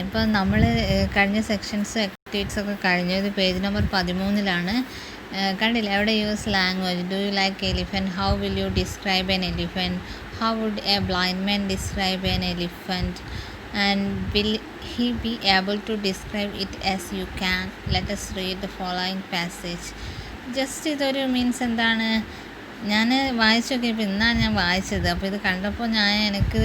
ഇപ്പം നമ്മൾ കഴിഞ്ഞ സെക്ഷൻസ് ആക്ടിവിറ്റീസൊക്കെ കഴിഞ്ഞു. ഇത് പേജ് നമ്പർ 13 കണ്ടില്ലേ? അവിടെ use language. Do you like elephant? How will you describe an elephant? How would a blind man describe an elephant? And will he be able to describe it as you can? Let us read the following passage. Just ഇതൊരു means എന്താണ്, ഞാൻ വായിച്ചു നോക്കിയപ്പോൾ ഇന്നാണ് ഞാൻ വായിച്ചത്. അപ്പോൾ ഇത് കണ്ടപ്പോൾ എനിക്ക്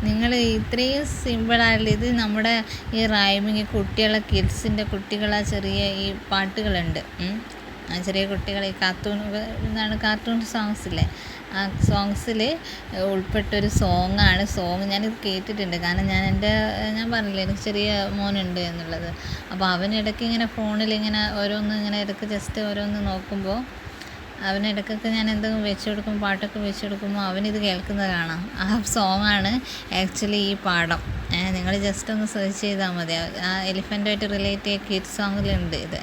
നിങ്ങൾ ഇത്രയും സിമ്പിളായിട്ടുള്ള ഇത് നമ്മുടെ ഈ റൈമിങ് കുട്ടികളെ കുട്ടികളെ ചെറിയ ഈ പാട്ടുകളുണ്ട്, ചെറിയ കുട്ടികൾ ഈ കാർട്ടൂൺ സോങ്സില്ലേ, ആ സോങ്സിൽ ഉൾപ്പെട്ടൊരു സോങ് ഞാനിത് കേട്ടിട്ടുണ്ട്. കാരണം ഞാൻ പറഞ്ഞില്ലേ എനിക്ക് ചെറിയ മോനുണ്ട് എന്നുള്ളത്. അപ്പോൾ അവനിടയ്ക്ക് ഇങ്ങനെ ഫോണിൽ ഇങ്ങനെ ഇടയ്ക്ക് ജസ്റ്റ് ഓരോന്ന് നോക്കുമ്പോൾ അവനിടയ്ക്കൊക്കെ ഞാൻ എന്തെങ്കിലും പാട്ടൊക്കെ വെച്ച് കൊടുക്കുമ്പോൾ അവനിത് കേൾക്കുന്നത് കാണാം. ആ സോങ്ങാണ് ആക്ച്വലി ഈ പാഠം. നിങ്ങൾ ജസ്റ്റ് ഒന്ന് സെർച്ച് ചെയ്താൽ മതി. ആ എലിഫൻ്റായിട്ട് റിലേറ്റ് ചെയ്ത കിഡ്സ് സോങ്ങിലുണ്ട് ഇത്.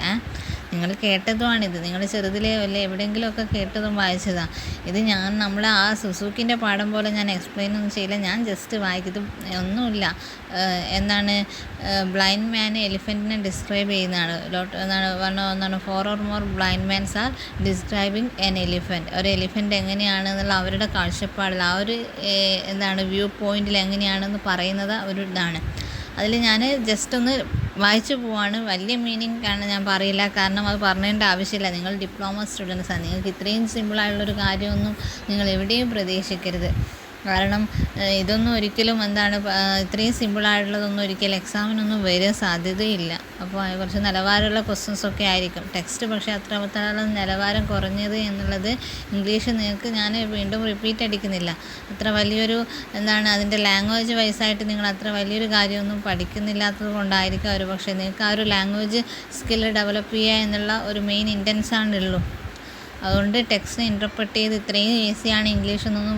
നിങ്ങൾ കേട്ടതുമാണിത്. നിങ്ങൾ ചെറുതിലേ അല്ലേ എവിടെയെങ്കിലുമൊക്കെ കേട്ടതും വായിച്ചതാണ്. ഇത് നമ്മളെ ആ സുസൂക്കിൻ്റെ പാഠം പോലെ ഞാൻ എക്സ്പ്ലെയിൻ ഒന്നും ചെയ്യില്ല. ഞാൻ ജസ്റ്റ് വായിക്കും. ഒന്നുമില്ല, ബ്ലൈൻഡ് മാൻ എലിഫൻറ്റിനെ ഡിസ്ക്രൈബ് ചെയ്യുന്നതാണ്. എന്താണ് 4 or more blind mans are describing an elephant. ഒരു എലിഫൻറ്റ് എങ്ങനെയാണെന്നുള്ള അവരുടെ കാഴ്ചപ്പാടിൽ ആ ഒരു വ്യൂ പോയിന്റിൽ എങ്ങനെയാണെന്ന് പറയുന്നത് ഒരു ഇതാണ്. അതിൽ ഞാൻ ജസ്റ്റ് ഒന്ന് വായിച്ചു പോവാണ്. വലിയ മീനിങ് ആണ് ഞാൻ പറയില്ല, കാരണം അത് പറഞ്ഞേണ്ട ആവശ്യമില്ല. നിങ്ങൾ ഡിപ്ലോമ സ്റ്റുഡൻസാണ്. നിങ്ങൾക്ക് ഇത്രയും സിമ്പിളായുള്ളൊരു കാര്യമൊന്നും നിങ്ങൾ എവിടെയും പ്രതീക്ഷിക്കരുത്. കാരണം ഇതൊന്നും ഒരിക്കലും ഇത്രയും സിമ്പിളായിട്ടുള്ളതൊന്നും ഒരിക്കലും എക്സാമിനൊന്നും വരാൻ സാധ്യതയില്ല. അപ്പോൾ കുറച്ച് നിലവാരമുള്ള ക്വസ്റ്റ്യൻസൊക്കെ ആയിരിക്കും. ടെക്സ്റ്റ് പക്ഷേ അത്രത്തോളം നിലവാരം കുറഞ്ഞത് എന്നുള്ളത് ഇംഗ്ലീഷ് നിങ്ങൾക്ക് ഞാൻ വീണ്ടും റിപ്പീറ്റ് അടിക്കുന്നില്ല. അത്ര വലിയൊരു അതിൻ്റെ ലാംഗ്വേജ് വൈസായിട്ട് നിങ്ങൾ അത്ര വലിയൊരു കാര്യമൊന്നും പഠിക്കുന്നില്ലാത്തത് കൊണ്ടായിരിക്കും ഒരു പക്ഷേ നിങ്ങൾക്ക് ആ ഒരു ലാംഗ്വേജ് സ്കില്ല് ഡെവലപ്പ് ചെയ്യുക എന്നുള്ള ഒരു മെയിൻ ഇൻറ്റൻസാണുള്ളൂ. അതുകൊണ്ട് ടെക്സ്റ്റിനെ ഇൻ്റർപ്രറ്റ് ചെയ്ത് ഇത്രയും ഈസിയാണ് ഇംഗ്ലീഷ് എന്നൊന്നും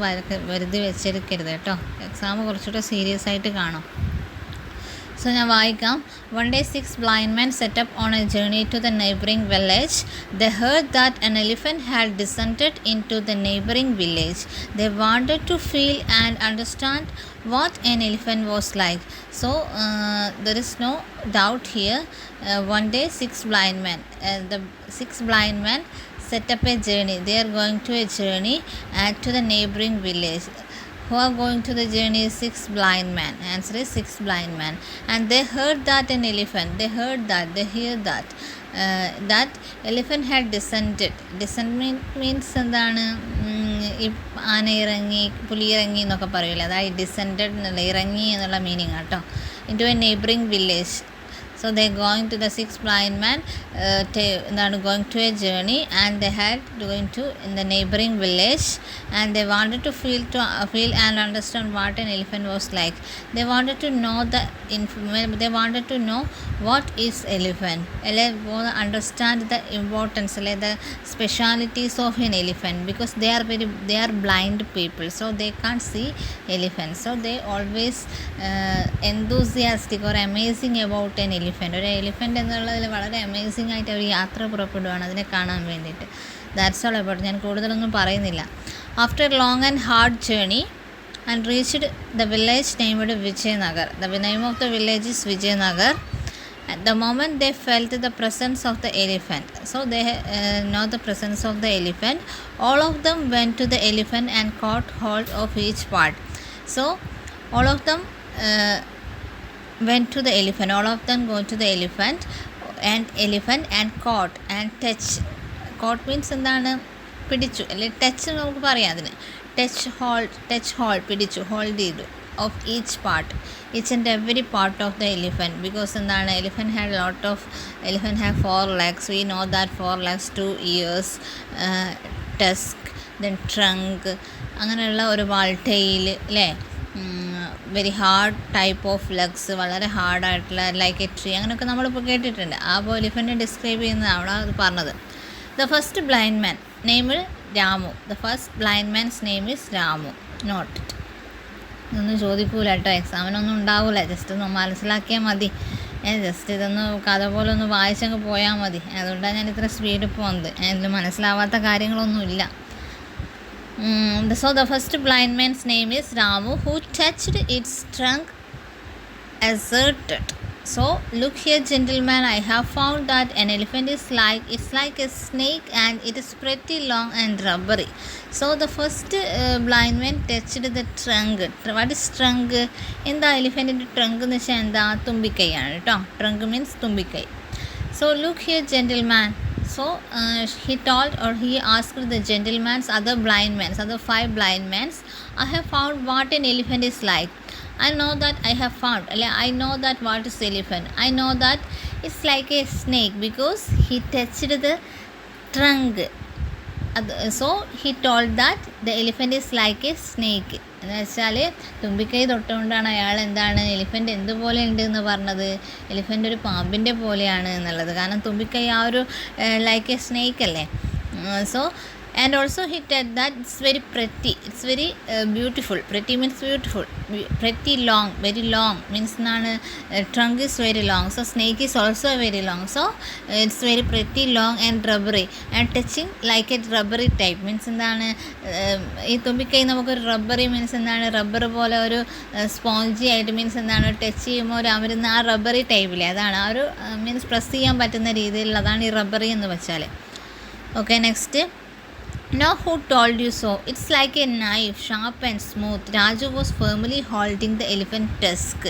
വെറുതെ വെച്ചെടുക്കരുത് കേട്ടോ. എക്സാം കുറച്ചുകൂടെ സീരിയസ് ആയിട്ട് കാണും. സോ ഞാൻ വായിക്കാം. One day 6 blind men set up on a journey to the neighboring village. They heard that an elephant had descended into the neighboring village. They wanted to feel and understand what an elephant was like. So there is no doubt here. One day 6 blind men. The 6 blind men set up a journey. They are going to a journey to the neighboring village. Who are going to the journey is 6 blind men. Answer is 6 blind men. And they heard that an elephant. They hear that that elephant had descended. Descend means ഈ ആന ഇറങ്ങി പുലി ഇറങ്ങി എന്നൊക്കെ പറയില്ല. അതായത് descended എന്നുള്ള ഇറങ്ങി എന്നുള്ള മീനിങ് കേട്ടോ. In to a neighbouring village. So they going to the 6 blind men going to a journey, and they had going to in the neighboring village, and they wanted to feel and understand what an elephant was like. They wanted to know what is elephant. Understand the importance, the specialities of an elephant, because they are blind people, so they can't see elephants. So they always enthusiastic or amazing about an elephant. ഒരു elephant എന്നുള്ളതിൽ വളരെ amazing ആയിട്ട് അവർ യാത്ര പുറപ്പെടുകയാണ് അതിനെ കാണാൻ വേണ്ടിയിട്ട്. That's all about. ഞാൻ കൂടുതലൊന്നും പറയുന്നില്ല. After long and hard journey and reached the village named Vijayanagar. The name of the village is Vijayanagar. At the moment they felt the presence of the elephant. So they know the presence of the elephant. All of them went to the elephant and caught hold of each part. So all of them went to the elephant. All of them go to the elephant and caught and touch. Caught means പിടിച്ചു അല്ലെ touch നമുക്ക് പറയാം അതിന്. Touch hold പിടിച്ചു, hold ചെയ്തു. of each and every part of the elephant, because elephant have 4 legs. We know that 4 legs, 2 ears, tusk, then trunk, അങ്ങനെയുള്ള ഒരു വാൾ tail അല്ലേ. Very hard type of legs, വളരെ ഹാർഡായിട്ടുള്ള ലൈക്ക് എ ട്രീ, അങ്ങനെയൊക്കെ നമ്മളിപ്പോൾ കേട്ടിട്ടുണ്ട്. അപ്പോൾ എലിഫൻറ്റിനെ ഡിസ്ക്രൈബ് ചെയ്യുന്നത് അവിടെ അത് പറഞ്ഞത്. The first blind man name Ramu. The first blind man's name is Ramu. Not it. ഇതൊന്നും ചോദിക്കൂല കേട്ടോ, എക്സാമിനൊന്നും ഉണ്ടാവില്ല. ജസ്റ്റ് ഒന്ന് മനസ്സിലാക്കിയാൽ മതി. ജസ്റ്റ് ഇതൊന്ന് കഥ പോലെ ഒന്ന് വായിച്ചങ്ങ് പോയാൽ മതി. അതുകൊണ്ടാണ് ഞാൻ ഇത്ര സ്പീഡ് പോകുന്നത്. ഇതിൽ മനസ്സിലാവാത്ത കാര്യങ്ങളൊന്നുമില്ല. So the first blind man's name is Ramu, who touched its trunk asserted. So look here, gentlemen, I have found that an elephant is like a snake and it is pretty long and rubbery. So the first blind man touched the trunk. What is trunk? In the elephant trunk എന്ന് വെച്ചാൽ എന്താ, തുമ്പിക്കൈയാണ് കേട്ടോ. Trunk means തുമ്പിക്കൈ. So look here, gentleman. So he told, or he asked the gentleman's other 5 blind men, I have found what an elephant is like. I know that I know that what is elephant. I know that it's like a snake because he touched the trunk. So he told that the elephant is like a snake. എന്ന് വെച്ചാൽ തുമ്പിക്കൈ തൊട്ടുകൊണ്ടാണ് അയാൾ എന്താണ് elephant എന്തുപോലെ ഉണ്ട് എന്ന് പറഞ്ഞത്, elephant ഒരു പാമ്പിൻ്റെ പോലെയാണ് എന്നുള്ളത്. കാരണം തുമ്പിക്കൈ ആ ഒരു ലൈക്ക് എ സ്നേക്ക് അല്ലേ. So and also he said that it's very pretty, it's very beautiful. Pretty means beautiful. Pretty long, very long means trunk is very long, so snake is also very long, so it's very pretty long and rubbery and touching like a rubbery type means എന്താണ് ഈ തുമ്പിക്കൈ നമുക്കൊരു rubbery means എന്താണ് rubber പോലെ ഒരു spongy ആയിട്ട് means എന്താണ് touch ചെയ്യുമ്പോൾ ഒരു അമരുന്ന ആ റബ്ബറി ടൈപ്പിലെ അതാണ് ആ ഒരു മീൻസ് പ്രസ് ചെയ്യാൻ പറ്റുന്ന രീതിയിലുള്ളതാണ് ഈ റബ്ബറി എന്ന് വെച്ചാൽ. Okay, next. Now who told you so? It's like a knife, sharp and smooth. Raju was firmly holding the elephant tusk.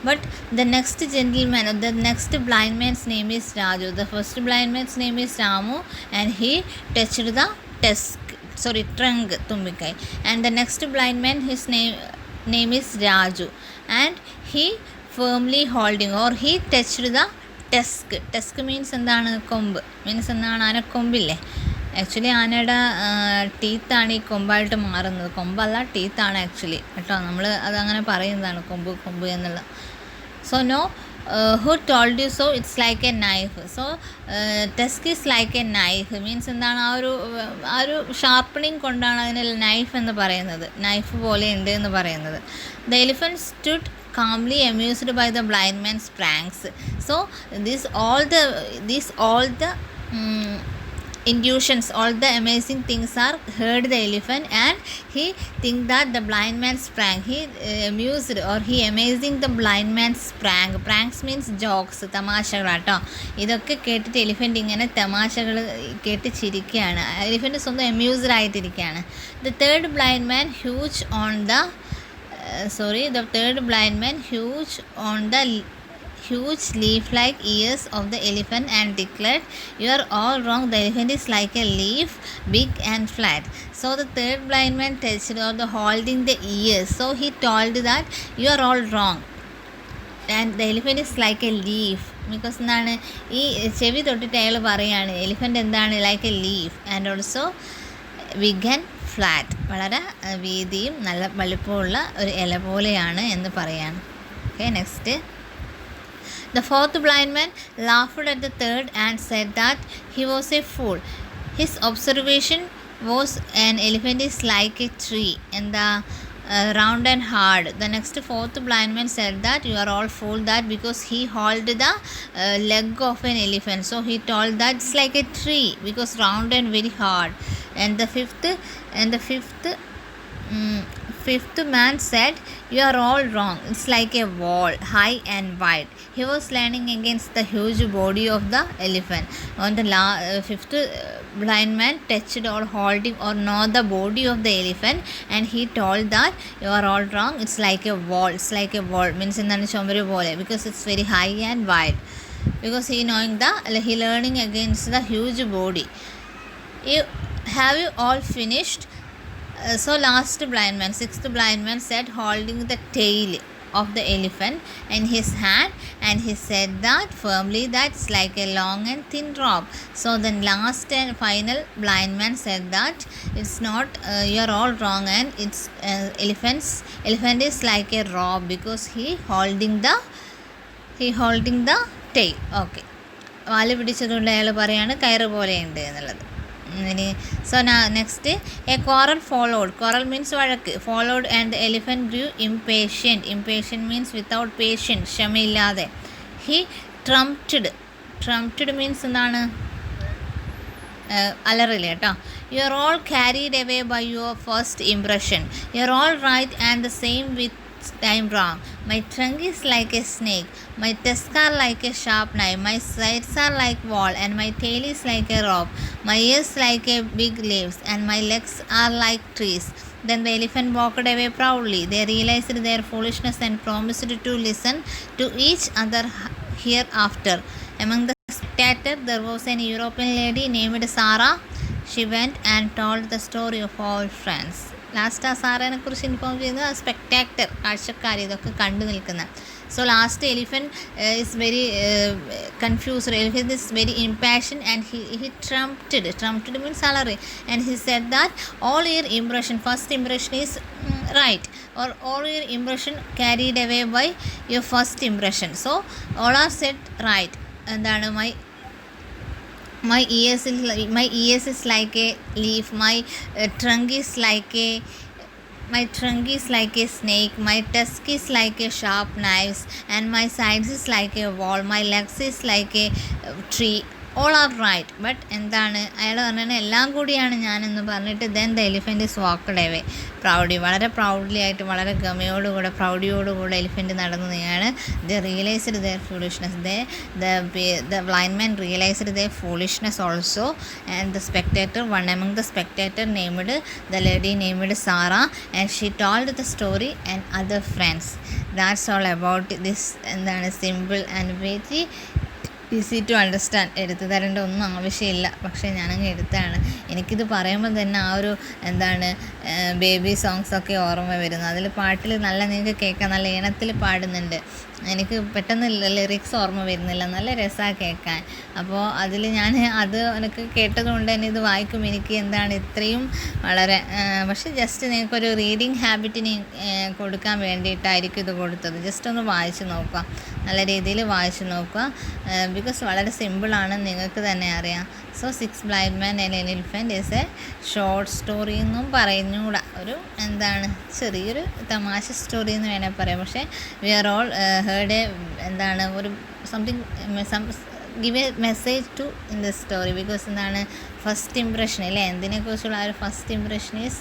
But the next gentleman, the next blind man's name is Raju. The first blind man's name is Ramu and he touched the trunk, tumbikai. And the next blind man, his name is Raju. And he firmly holding, or he touched the tusk. Tusk means എന്താണ് കൊമ്പ്, means എന്താണ് ആനക്കൊമ്പില്ലേ. Actually ആനയുടെ ടീത്താണ് ഈ കൊമ്പായിട്ട് മാറുന്നത്, കൊമ്പല്ല ടീത്താണ് actually കേട്ടോ. നമ്മൾ അതങ്ങനെ പറയുന്നതാണ് കൊമ്പ് എന്നുള്ള. So no who told you so? It's like a knife. So tusk is like a knife means എന്താണ് ആ ഒരു ഷാർപ്പണിങ് കൊണ്ടാണ് അതിന് നൈഫ് എന്ന് പറയുന്നത്, നൈഫ് പോലെ ഉണ്ട് എന്ന് പറയുന്നത്. The elephant stood calmly amused by the blind man's pranks. So these all the intuitions, all the amazing things are heard the elephant and he think that the blind man's prank, he amused or he amazing the blind man's pranks means jokes, തമാശകളാട്ടോ. ഇതൊക്കെ കേട്ടിട്ട് elephant ഇങ്ങനെ തമാശകൾ കേട്ട് ചിരിക്കുകയാണ്. Elephant സ്വന്തം അമ്യൂസ്ഡ് ആയിട്ടിരിക്കുകയാണ്. The third blind man huge on the huge leaf-like ears of the elephant and declared, you are all wrong, the elephant is like a leaf, big and flat. So the third blind man touched or the holding the ears, so he told that you are all wrong and the elephant is like a leaf because എന്താണ് ഈ ചെവി തൊട്ടിട്ട് അയാൾ പറയാണ് elephant എന്താണ് like a leaf and also big and flat, വളരെ വീതിയും നല്ല വലുപ്പമുള്ള ഒരു ഇല പോലെയാണ് എന്ന് പറയാണ്. Okay, next. The fourth blind man laughed at the third and said that he was a fool. His observation was an elephant is like a tree and the round and hard. The next fourth blind man said that you are all fool that because he held the leg of an elephant. So he told that it's like a tree because round and very hard. And the fifth man said you are all wrong, it's like a wall, high and wide. He was leaning against the huge body of the elephant. On the fifth blind man touched or holding or not the body of the elephant and he told that you are all wrong, it's like a wall. It's like a wall means എന്താണ് ചുമര് പോലെ because it's very high and wide because he learning against the huge body. Have you all finished? So last blind man, sixth blind man said holding the tail of the elephant in his hand and he said that firmly that's like a long and thin rope. So the last and final blind man said that it's not, you're all wrong and it's elephant is like a rope because he holding the tail. Okay, വാല് പിടിച്ചതുകൊണ്ട് അയാൾ പറയാണ് കയറ് പോലെയുണ്ട് എന്നുള്ളത്. So now next, a quarrel followed. Quarrel means വഴക്ക്. Followed and the elephant grew impatient. Impatient means without patience, ക്ഷമയില്ലാതെ. He trumped means എന്താണ് അലറില്ല കേട്ടോ. You are all carried away by your first impression. You are all right and the same with time wrong. My trunk is like a snake, my tusks are like a sharp knife, my sides are like wall, and my tail is like a rope, my ears like a big leaves, and my legs are like trees. Then the elephant walked away proudly. They realized their foolishness and promised to listen to each other hereafter. Among the spectators, there was an European lady named Sarah. She went and told the story of all friends. Last ആ സാറേനെ കുറിച്ച് inform ചെയ്യുന്നത് ആ സ്പെക്ടാക്ടർ, കാഴ്ചക്കാർ ഇതൊക്കെ കണ്ടു നിൽക്കുന്ന. So last elephant is very confused. Elephant is very impatient and he trumped means salary, and he said that all your impression, first impression is right, or all your impression carried away by your first impression. So all are said right. എന്താണ് my ears is like a leaf, my trunk is like a snake, my tusk is like a sharp knives, and my sides is like a wall, my legs is like a tree. All are right. But എന്താണ് അയാൾ പറഞ്ഞത് എല്ലാം കൂടിയാണ് ഞാനെന്ന് പറഞ്ഞിട്ട് then the elephant is walked away പ്രൗഡി. വളരെ proudly ആയിട്ട്, വളരെ ഗമയോടുകൂടെ, പ്രൗഡിയോടുകൂടെ എലിഫൻറ്റ് നടന്നു നീങ്ങാണ്. The realized their foolishness. The blind man realized their foolishness also. And the spectator, one among the spectator named the lady named Sara, and she told the story and other friends. That's all about this. എന്താണ് simple and very easy to understand. എടുത്തു തരേണ്ട ഒന്നും ആവശ്യമില്ല, പക്ഷേ ഞാനങ്ങ് എടുത്താണ്. എനിക്കിത് പറയുമ്പോൾ തന്നെ ആ ഒരു എന്താണ് ബേബി സോങ്സൊക്കെ ഓർമ്മ വരുന്നു. അതിൽ പാട്ടിൽ നല്ല നിങ്ങൾക്ക് കേൾക്കാം, നല്ല ഈണത്തിൽ പാടുന്നുണ്ട്. എനിക്ക് പെട്ടെന്ന് ലിറിക്സ് ഓർമ്മ വരുന്നില്ല, നല്ല രസമാണ് കേൾക്കാൻ. അപ്പോൾ അതിൽ ഞാൻ അത് എനിക്ക് കേട്ടതുകൊണ്ട് തന്നെ ഇത് വായിക്കും എനിക്ക് എന്താണ് ഇത്രയും വളരെ പക്ഷേ ജസ്റ്റ് നിങ്ങൾക്കൊരു റീഡിങ് ഹാബിറ്റിന് കൊടുക്കാൻ വേണ്ടിയിട്ടായിരിക്കും ഇത് കൊടുത്തത്. ജസ്റ്റ് ഒന്ന് വായിച്ച് നോക്കുക, നല്ല രീതിയിൽ വായിച്ച് നോക്കുക. ബിക്കോസ് വളരെ സിമ്പിളാണ്, നിങ്ങൾക്ക് തന്നെ അറിയാം. So 6 blind man and an elephant is A short story എന്നും പറഞ്ഞുകൂടാ, ഒരു എന്താണ് ചെറിയൊരു തമാശ സ്റ്റോറി എന്ന് വേണേൽ പറയാം. പക്ഷേ വി ആർ ഓൾ ഹേർഡ് എന്താണ് ഒരു something give a message to in the story. Because എന്താണ് ഫസ്റ്റ് ഇംപ്രഷൻ അല്ലേ, എന്തിനെക്കുറിച്ചുള്ള ആ ഒരു ഫസ്റ്റ് ഇംപ്രഷൻ ഈസ്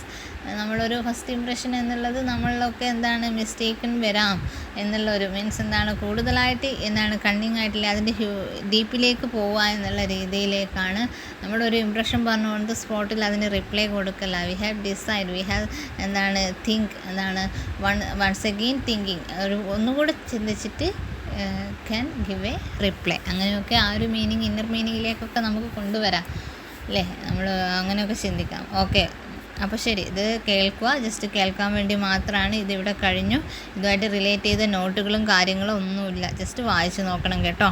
നമ്മളൊരു ഫസ്റ്റ് ഇംപ്രഷൻ എന്നുള്ളത് നമ്മളിലൊക്കെ എന്താണ് മിസ്റ്റേക്കൻ വരാം എന്നുള്ളൊരു മീൻസ് എന്താണ് കൂടുതലായിട്ട് എന്താണ് കണ്ണിങ് ആയിട്ടില്ല, അതിൻ്റെ ഡീപ്പിലേക്ക് പോവുക എന്നുള്ള രീതിയിലേക്കാണ് നമ്മളൊരു ഇംപ്രഷൻ പറഞ്ഞുകൊണ്ട് സ്പോട്ടിൽ അതിന് റിപ്ലൈ കൊടുക്കല്ല. We have decide, we have എന്താണ് തിങ്ക്, എന്താണ് വൺസ് അഗെയിൻ തിങ്കിങ്, ഒരു ഒന്നുകൂടെ ചിന്തിച്ചിട്ട് ക്യാൻ ഗിവ് എ റിപ്ലൈ. അങ്ങനെയൊക്കെ ആ ഒരു മീനിങ് ഇന്നർ മീനിങ്ങിലേക്കൊക്കെ നമുക്ക് കൊണ്ടുവരാം അല്ലേ, നമ്മൾ അങ്ങനെയൊക്കെ ചിന്തിക്കാം. ഓക്കെ, അപ്പോൾ ശരി, ഇത് കേൾക്കുക, ജസ്റ്റ് കേൾക്കാൻ വേണ്ടി മാത്രമാണ്. ഇതിവിടെ കഴിഞ്ഞു. ഇതുമായിട്ട് റിലേറ്റ് ചെയ്ത നോട്ടുകളും കാര്യങ്ങളും ഒന്നുമില്ല, ജസ്റ്റ് വായിച്ച് നോക്കണം കേട്ടോ.